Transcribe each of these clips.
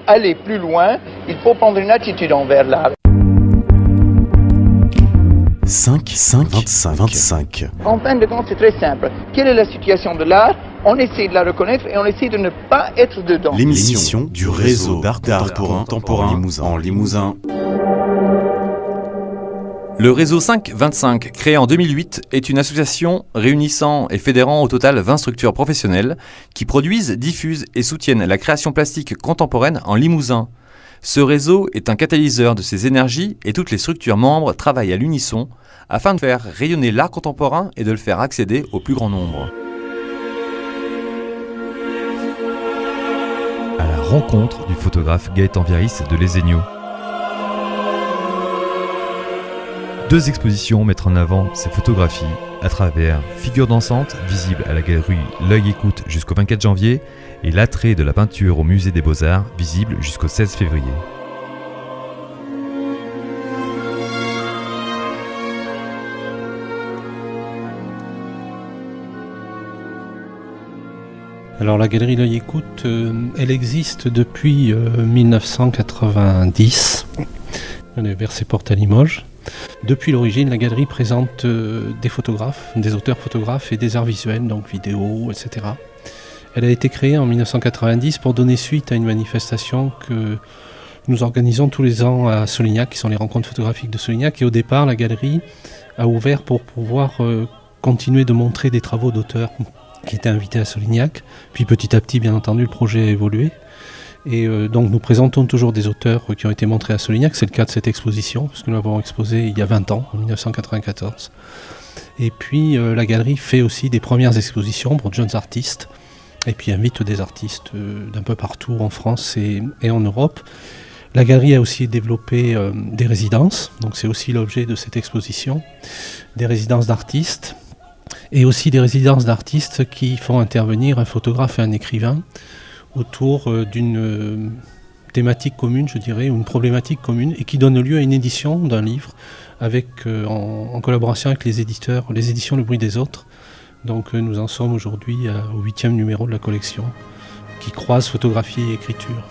aller plus loin, il faut prendre une attitude envers l'art. 25. En fin de compte, c'est très simple. Quelle est la situation de l'art? On essaie de la reconnaître et on essaie de ne pas être dedans. L'émission du réseau d'art contemporain en Limousin. Le réseau 5-25, créé en 2008, est une association réunissant et fédérant au total 20 structures professionnelles qui produisent, diffusent et soutiennent la création plastique contemporaine en Limousin. Ce réseau est un catalyseur de ces énergies et toutes les structures membres travaillent à l'unisson afin de faire rayonner l'art contemporain et de le faire accéder au plus grand nombre. À la rencontre du photographe Gaëtan Viaris de Les Aigneaux. 2 expositions mettent en avant ces photographies à travers Figures dansantes, visibles à la galerie L'Œil Écoute jusqu'au 24 janvier, et L'attrait de la peinture au musée des Beaux-Arts, visible jusqu'au 16 février. Alors la galerie L'Œil Écoute, elle existe depuis 1990, elle est vers ses portes à Limoges. Depuis l'origine, la galerie présente des photographes, des auteurs photographes et des arts visuels, donc vidéo, etc. Elle a été créée en 1990 pour donner suite à une manifestation que nous organisons tous les ans à Solignac, qui sont les rencontres photographiques de Solignac. Et au départ, la galerie a ouvert pour pouvoir continuer de montrer des travaux d'auteurs qui étaient invités à Solignac. Puis petit à petit, bien entendu, le projet a évolué. Et donc nous présentons toujours des auteurs qui ont été montrés à Solignac. C'est le cas de cette exposition, parce que nous l'avons exposée il y a 20 ans, en 1994. Et puis la galerie fait aussi des premières expositions pour de jeunes artistes, et puis invite des artistes d'un peu partout en France et en Europe. La galerie a aussi développé des résidences, donc c'est aussi l'objet de cette exposition, des résidences d'artistes, et aussi des résidences d'artistes qui font intervenir un photographe et un écrivain autour d'une thématique commune, je dirais, ou une problématique commune, et qui donne lieu à une édition d'un livre avec, en collaboration avec les éditeurs, les éditions Le Bruit des Autres. Donc nous en sommes aujourd'hui au 8e numéro de la collection, qui croise photographie et écriture.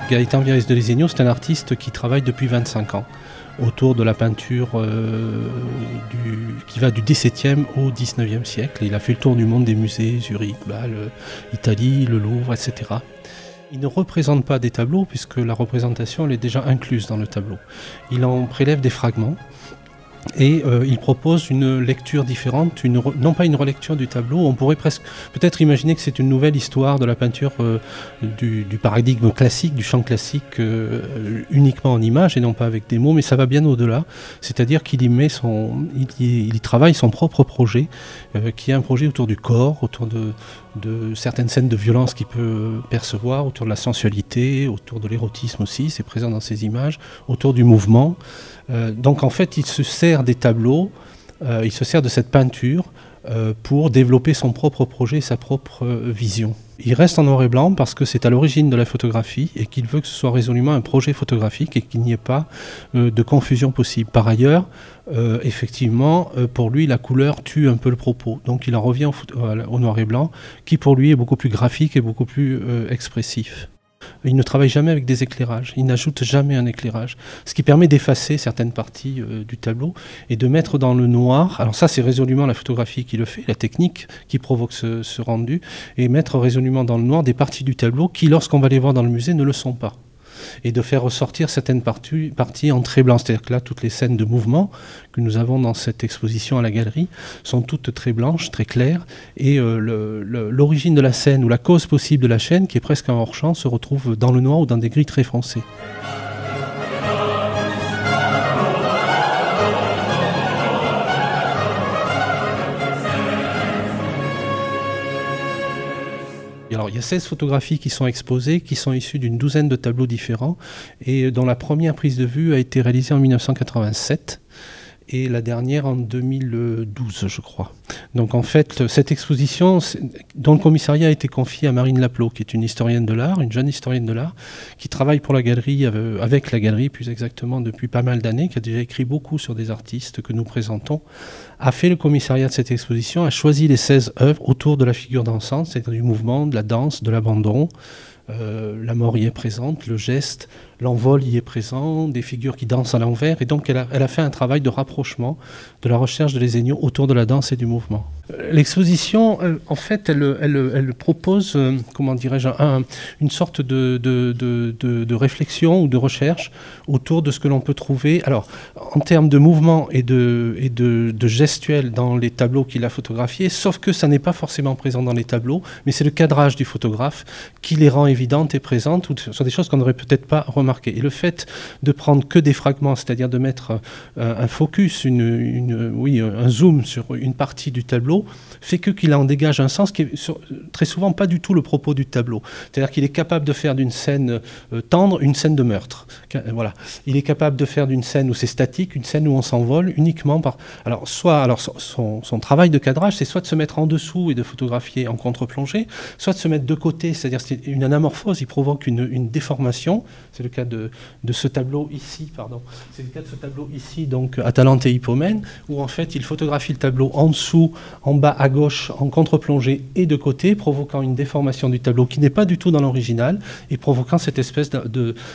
Gaëtan Viaris de Les Aigneaux, c'est un artiste qui travaille depuis 25 ans autour de la peinture qui va du XVIIe au XIXe siècle. Il a fait le tour du monde des musées, Zurich, Bâle, Italie, le Louvre, etc. Il ne représente pas des tableaux puisque la représentation elle est déjà incluse dans le tableau. Il en prélève des fragments et il propose une lecture différente, non pas une relecture du tableau. On pourrait peut-être imaginer que c'est une nouvelle histoire de la peinture du paradigme classique, du champ classique uniquement en images et non pas avec des mots, mais ça va bien au-delà. C'est-à-dire qu'il y travaille son propre projet, qui est un projet autour du corps, autour de certaines scènes de violence qu'il peut percevoir, autour de la sensualité, autour de l'érotisme aussi, c'est présent dans ces images, autour du mouvement. Donc en fait, il se sert des tableaux, il se sert de cette peinture pour développer son propre projet, sa propre vision. Il reste en noir et blanc parce que c'est à l'origine de la photographie et qu'il veut que ce soit résolument un projet photographique et qu'il n'y ait pas de confusion possible. Par ailleurs, effectivement, pour lui, la couleur tue un peu le propos. Donc il en revient au noir et blanc, qui pour lui est beaucoup plus graphique et beaucoup plus expressif. Il ne travaille jamais avec des éclairages, il n'ajoute jamais un éclairage, ce qui permet d'effacer certaines parties du tableau et de mettre dans le noir, alors ça c'est résolument la photographie qui le fait, la technique qui provoque ce rendu, et mettre résolument dans le noir des parties du tableau qui, lorsqu'on va les voir dans le musée, ne le sont pas. Et de faire ressortir certaines parties en très blanc. C'est-à-dire que là, toutes les scènes de mouvement que nous avons dans cette exposition à la galerie sont toutes très blanches, très claires. Et l'origine de la scène ou la cause possible de la scène, qui est presque un hors-champ, se retrouve dans le noir ou dans des gris très foncés. Alors, il y a 16 photographies qui sont exposées, qui sont issues d'une douzaine de tableaux différents et dont la première prise de vue a été réalisée en 1987. et la dernière en 2012, je crois. Donc en fait, cette exposition, dont le commissariat a été confié à Marine Laplot, qui est une historienne de l'art, une jeune historienne de l'art, qui travaille pour la galerie, avec la galerie plus exactement depuis pas mal d'années, qui a déjà écrit beaucoup sur des artistes que nous présentons, a fait le commissariat de cette exposition, a choisi les 16 œuvres autour de la figure dansante, c'est-à-dire du mouvement, de la danse, de l'abandon. La mort y est présente, le geste, l'envol y est présent, des figures qui dansent à l'envers. Et donc elle a fait un travail de rapprochement de la recherche de Lézéniot autour de la danse et du mouvement. L'exposition, en fait, elle propose, comment dirais-je, une sorte de réflexion ou de recherche autour de ce que l'on peut trouver. Alors, en termes de mouvement et de gestuel dans les tableaux qu'il a photographiés, sauf que ça n'est pas forcément présent dans les tableaux, mais c'est le cadrage du photographe qui les rend évidentes et présentes, ou sur des choses qu'on n'aurait peut-être pas remarquées. Et le fait de prendre que des fragments, c'est-à-dire de mettre un focus, un zoom sur une partie du tableau, fait qu'il en dégage un sens qui est très souvent pas du tout le propos du tableau. C'est-à-dire qu'il est capable de faire d'une scène tendre une scène de meurtre. Voilà. Il est capable de faire d'une scène où c'est statique, une scène où on s'envole uniquement par... Alors son travail de cadrage, c'est soit de se mettre en dessous et de photographier en contre-plongée, soit de se mettre de côté, c'est-à-dire c'est une anamorphose, il provoque une déformation. C'est le cas de ce tableau ici, pardon. C'est le cas de ce tableau ici, donc Atalante et Hippomène, où en fait il photographie le tableau en dessous, en bas à gauche, en contre-plongée et de côté, provoquant une déformation du tableau qui n'est pas du tout dans l'original et provoquant cette espèce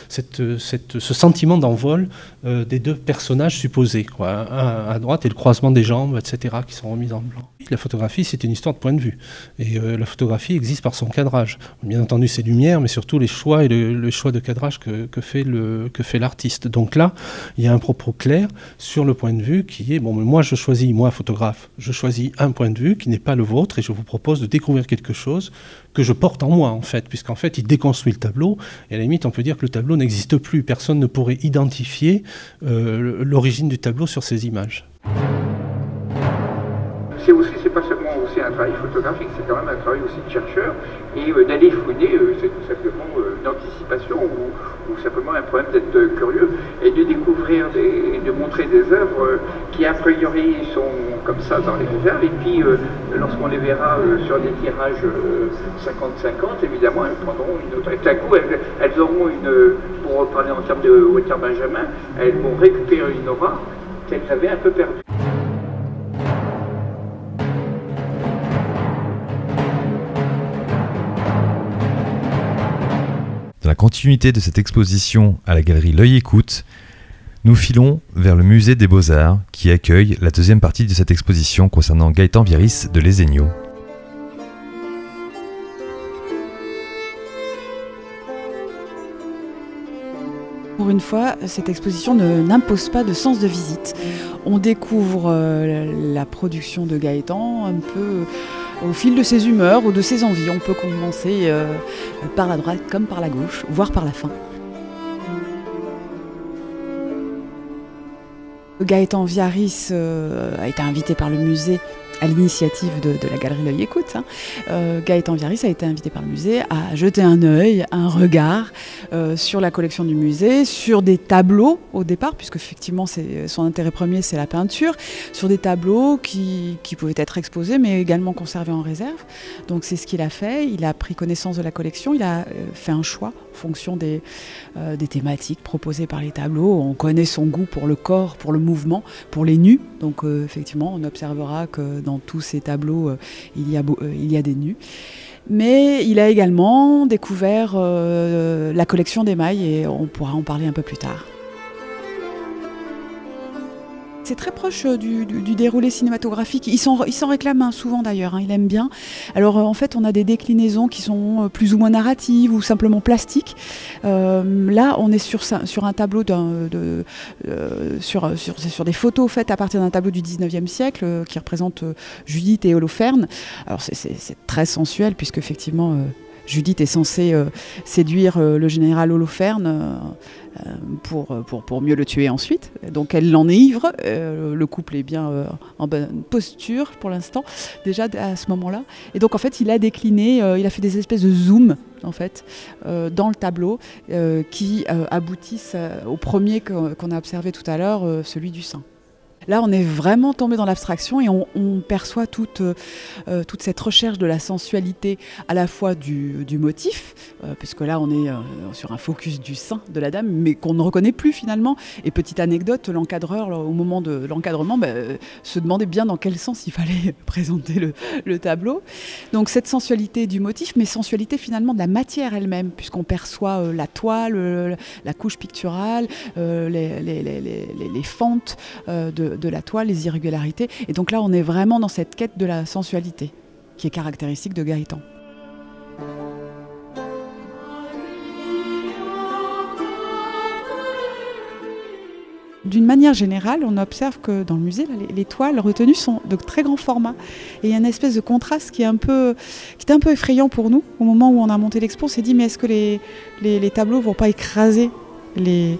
ce sentiment d'envol des deux personnages supposés, quoi. Un à droite et le croisement des jambes, etc., qui sont remis en blanc. La photographie, c'est une histoire de point de vue. Et la photographie existe par son cadrage. Bien entendu, ses lumières, mais surtout les choix et le choix de cadrage que fait l'artiste. Donc là, il y a un propos clair sur le point de vue qui est, bon, mais moi, photographe, je choisis un point de vue qui n'est pas le vôtre et je vous propose de découvrir quelque chose que je porte en moi, en fait, puisqu'en fait, il déconstruit le tableau, et à la limite, on peut dire que le tableau n'existe plus. Personne ne pourrait identifier l'origine du tableau sur ces images. C'est pas seulement aussi un travail photographique, c'est quand même un travail aussi de chercheur, et d'aller fouiner, c'est tout simplement une anticipation ou simplement un problème d'être curieux, et de découvrir, de montrer des œuvres qui a priori sont comme ça dans les réserves, et puis lorsqu'on les verra sur des tirages 50-50, évidemment, elles prendront une autre... Tout à coup, elles auront pour parler en termes de Walter Benjamin, elles vont récupérer une aura qu'elles avaient un peu perdue. Dans la continuité de cette exposition à la galerie L'Œil Écoute, nous filons vers le musée des Beaux-Arts qui accueille la deuxième partie de cette exposition concernant Gaëtan Viaris de Lézéniot. Pour une fois, cette exposition n'impose pas de sens de visite. On découvre la production de Gaëtan un peu au fil de ses humeurs ou de ses envies. On peut commencer par la droite comme par la gauche, voire par la fin. Gaëtan Viaris a été invité par le musée à l'initiative de la galerie L'Œil Écoute. Gaëtan Viaris a été invité par le musée à jeter un œil, un regard sur la collection du musée, sur des tableaux au départ, puisque effectivement son intérêt premier c'est la peinture, sur des tableaux qui pouvaient être exposés mais également conservés en réserve. Donc c'est ce qu'il a fait, il a pris connaissance de la collection, il a fait un choix en fonction des thématiques proposées par les tableaux. On connaît son goût pour le corps, pour le mouvement, pour les nus, donc effectivement on observera que dans tous ces tableaux, il y a des nus. Mais il a également découvert la collection d'émail et on pourra en parler un peu plus tard. C'est très proche du déroulé cinématographique. Il s'en réclame souvent d'ailleurs, il aime bien. Alors en fait on a des déclinaisons qui sont plus ou moins narratives ou simplement plastiques. Là on est sur un tableau sur des photos faites à partir d'un tableau du 19e siècle qui représente Judith et Holoferne. Alors c'est très sensuel puisque effectivement Judith est censée séduire le général Holoferne pour mieux le tuer ensuite. Donc elle l'enivre, le couple est bien en bonne posture pour l'instant, déjà à ce moment-là. Et donc en fait il a décliné, il a fait des espèces de zoom en fait, dans le tableau qui aboutissent au premier qu'on a observé tout à l'heure, celui du sein. Là, on est vraiment tombé dans l'abstraction et on perçoit toute cette recherche de la sensualité à la fois du motif, puisque là, on est sur un focus du sein de la dame, mais qu'on ne reconnaît plus finalement. Et petite anecdote, l'encadreur, au moment de l'encadrement, se demandait bien dans quel sens il fallait présenter le tableau. Donc cette sensualité du motif, mais sensualité finalement de la matière elle-même, puisqu'on perçoit la toile, la couche picturale, les fentes de la toile, les irrégularités. Et donc là, on est vraiment dans cette quête de la sensualité, qui est caractéristique de Gaëtan. D'une manière générale, on observe que dans le musée, les toiles retenues sont de très grands formats. Et il y a une espèce de contraste qui était un peu effrayant pour nous. Au moment où on a monté l'expo, on s'est dit, mais est-ce que les tableaux ne vont pas écraser les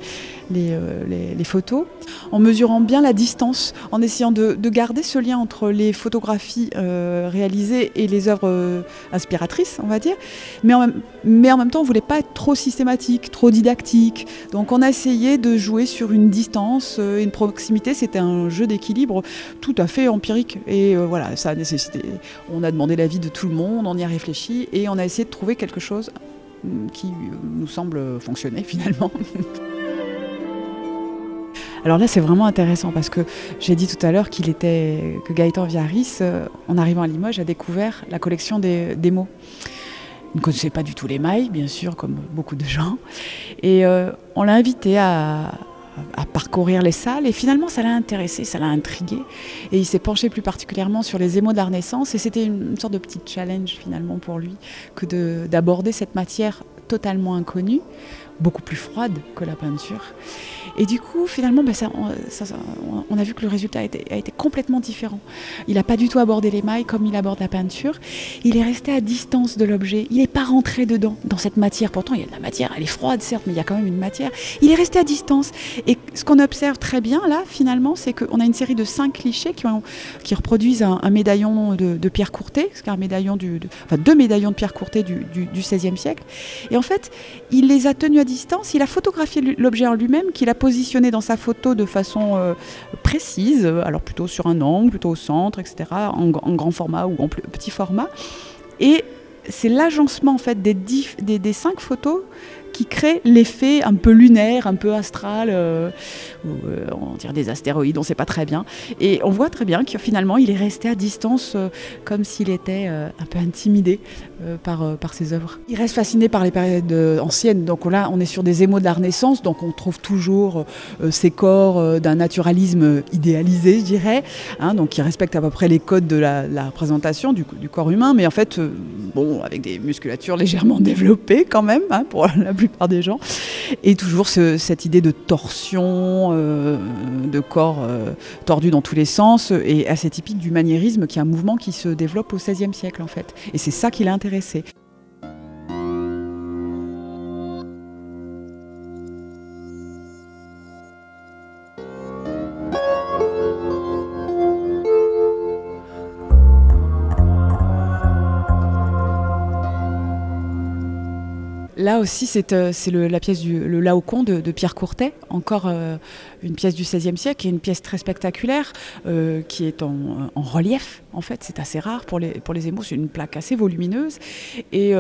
photos, en mesurant bien la distance, en essayant de garder ce lien entre les photographies réalisées et les œuvres inspiratrices, on va dire, mais en même temps on ne voulait pas être trop systématique, trop didactique, donc on a essayé de jouer sur une distance, une proximité. C'était un jeu d'équilibre tout à fait empirique, et voilà, ça a nécessité, on a demandé l'avis de tout le monde, on y a réfléchi, et on a essayé de trouver quelque chose qui nous semble fonctionner finalement. Alors là, c'est vraiment intéressant parce que j'ai dit tout à l'heure que Gaëtan Viaris, en arrivant à Limoges, a découvert la collection des mots. Il ne connaissait pas du tout les mailles, bien sûr, comme beaucoup de gens. Et on l'a invité à parcourir les salles, et finalement ça l'a intéressé, ça l'a intrigué, et il s'est penché plus particulièrement sur les émaux de la Renaissance, et c'était une sorte de petit challenge finalement pour lui que d'aborder cette matière totalement inconnue, beaucoup plus froide que la peinture. Et du coup, finalement, on a vu que le résultat a été complètement différent. Il n'a pas du tout abordé l'émail comme il aborde la peinture. Il est resté à distance de l'objet. Il n'est pas rentré dedans, dans cette matière. Pourtant, il y a de la matière, elle est froide, certes, mais il y a quand même une matière. Il est resté à distance. Et ce qu'on observe très bien, là, finalement, c'est qu'on a une série de 5 clichés qui reproduisent un médaillon de Pierre Courtet, deux médaillons de Pierre Courtet du XVIe siècle. Et en fait, il les a tenus à distance. Il a photographié l'objet en lui-même, qu'il a positionné dans sa photo de façon précise, alors plutôt sur un angle, plutôt au centre, etc., en grand format ou en petit format. Et c'est l'agencement en fait des 5 photos qui crée l'effet un peu lunaire, un peu astral, on dirait des astéroïdes, on ne sait pas très bien. Et on voit très bien que finalement, il est resté à distance, comme s'il était un peu intimidé par ses œuvres. Il reste fasciné par les périodes anciennes. Donc là, on est sur des émaux de la Renaissance, donc on trouve toujours ces corps d'un naturalisme idéalisé, je dirais, donc qui respectent à peu près les codes de la représentation du corps humain, mais en fait, avec des musculatures légèrement développées quand même, pour la plupart des gens, et toujours cette idée de torsion, de corps tordu dans tous les sens, et assez typique du maniérisme, qui est un mouvement qui se développe au XVIe siècle en fait. Et c'est ça qui l'a intéressé. Là aussi, c'est la pièce le Laocoon de Pierre Courtet, encore une pièce du XVIe siècle, qui est une pièce très spectaculaire, qui est en relief. En fait, c'est assez rare pour les émaux, c'est une plaque assez volumineuse. Et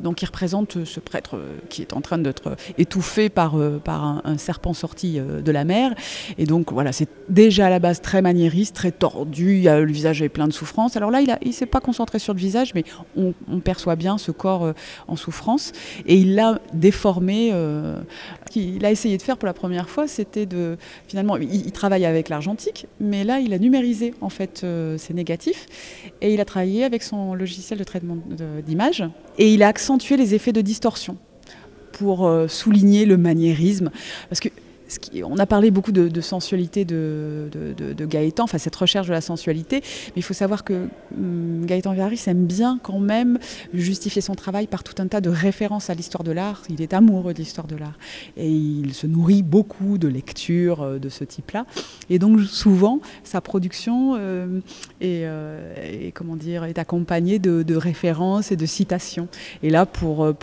donc, il représente ce prêtre qui est en train d'être étouffé par un serpent sorti de la mer. Et donc, voilà, c'est déjà à la base très maniériste, très tordu. Le visage est plein de souffrance. Alors là, il ne s'est pas concentré sur le visage, mais on perçoit bien ce corps en souffrance. Et il l'a déformé. Ce qu'il a essayé de faire pour la première fois, c'était finalement, il travaille avec l'argentique, mais là, il a numérisé en fait ses négatifs, et il a travaillé avec son logiciel de traitement d'image, et il a accentué les effets de distorsion pour souligner le maniérisme, parce que on a parlé beaucoup de sensualité de Gaëtan, enfin cette recherche de la sensualité, mais il faut savoir que Gaëtan Viaris aime bien quand même justifier son travail par tout un tas de références à l'histoire de l'art. Il est amoureux de l'histoire de l'art et il se nourrit beaucoup de lectures de ce type-là. Et donc souvent sa production est accompagnée de références et de citations. Et là pour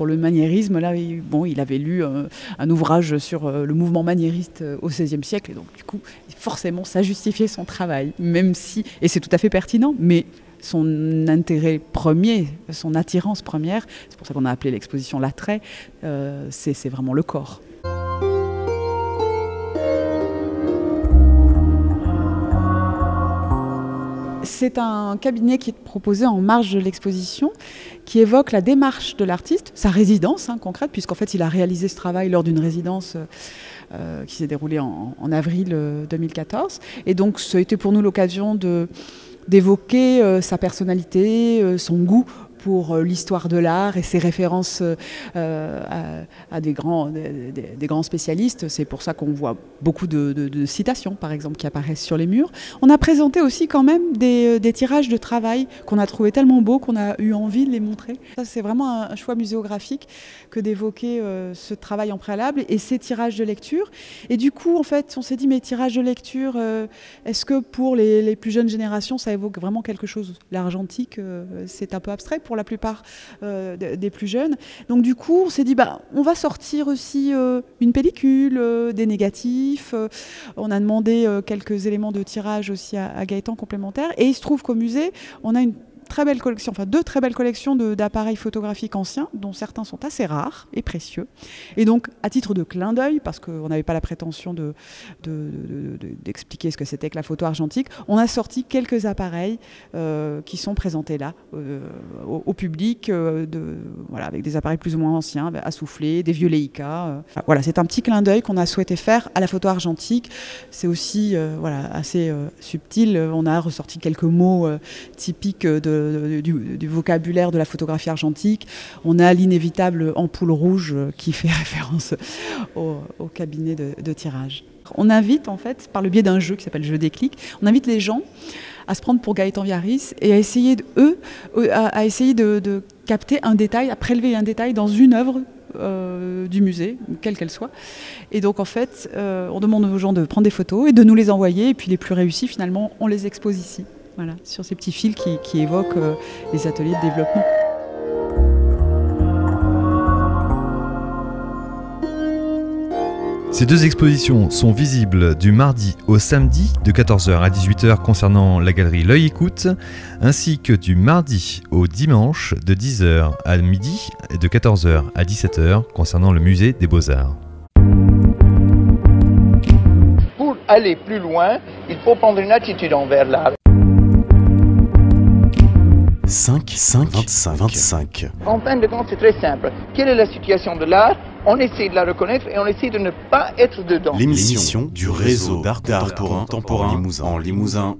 le maniérisme, là il avait lu un ouvrage sur le mouvement mouvement maniériste au XVIe siècle, et donc du coup, forcément, ça justifiait son travail, même si, et c'est tout à fait pertinent, mais son intérêt premier, son attirance première, c'est pour ça qu'on a appelé l'exposition l'attrait, c'est vraiment le corps. C'est un cabinet qui est proposé en marge de l'exposition, qui évoque la démarche de l'artiste, sa résidence concrète, puisqu'en fait il a réalisé ce travail lors d'une résidence qui s'est déroulée en avril 2014. Et donc ça a été pour nous l'occasion d'évoquer sa personnalité, son goût pour l'histoire de l'art et ses références à des grands spécialistes. C'est pour ça qu'on voit beaucoup de citations, par exemple, qui apparaissent sur les murs. On a présenté aussi quand même des tirages de travail qu'on a trouvé tellement beaux qu'on a eu envie de les montrer. Ça, c'est vraiment un choix muséographique que d'évoquer ce travail en préalable et ces tirages de lecture. Et du coup, en fait, on s'est dit, mais tirages de lecture, est-ce que pour les plus jeunes générations, ça évoque vraiment quelque chose? L'argentique, c'est un peu abstrait pour la plupart des plus jeunes. Donc du coup, on s'est dit, on va sortir aussi une pellicule, des négatifs. On a demandé quelques éléments de tirage aussi à Gaëtan complémentaires. Et il se trouve qu'au musée, on a une très belle collection, enfin 2 très belles collections d'appareils photographiques anciens, dont certains sont assez rares et précieux. Et donc, à titre de clin d'œil, parce qu'on n'avait pas la prétention d'expliquer ce que c'était que la photo argentique, on a sorti quelques appareils qui sont présentés là, au public, avec des appareils plus ou moins anciens, assoufflés, des vieux Leica. Voilà, c'est un petit clin d'œil qu'on a souhaité faire à la photo argentique. C'est aussi assez subtil. On a ressorti quelques mots typiques du vocabulaire de la photographie argentique. On a l'inévitable ampoule rouge qui fait référence au cabinet de tirage. On invite, en fait, par le biais d'un jeu qui s'appelle Jeu Déclic, on invite les gens à se prendre pour Gaëtan Viaris et à essayer de capter un détail, à prélever un détail dans une œuvre du musée, quelle qu'elle soit. Et donc, en fait, on demande aux gens de prendre des photos et de nous les envoyer. Et puis, les plus réussis, finalement, on les expose ici. Voilà, sur ces petits fils qui évoquent les ateliers de développement. Ces 2 expositions sont visibles du mardi au samedi de 14h à 18h concernant la galerie L'Œil Écoute, ainsi que du mardi au dimanche de 10h à midi et de 14h à 17h concernant le musée des Beaux-Arts. Pour aller plus loin, il faut prendre une attitude envers l'art. 25. En fin de compte, c'est très simple. Quelle est la situation de l'art? On essaie de la reconnaître et on essaie de ne pas être dedans. L'émission du réseau d'art contemporain en Limousin.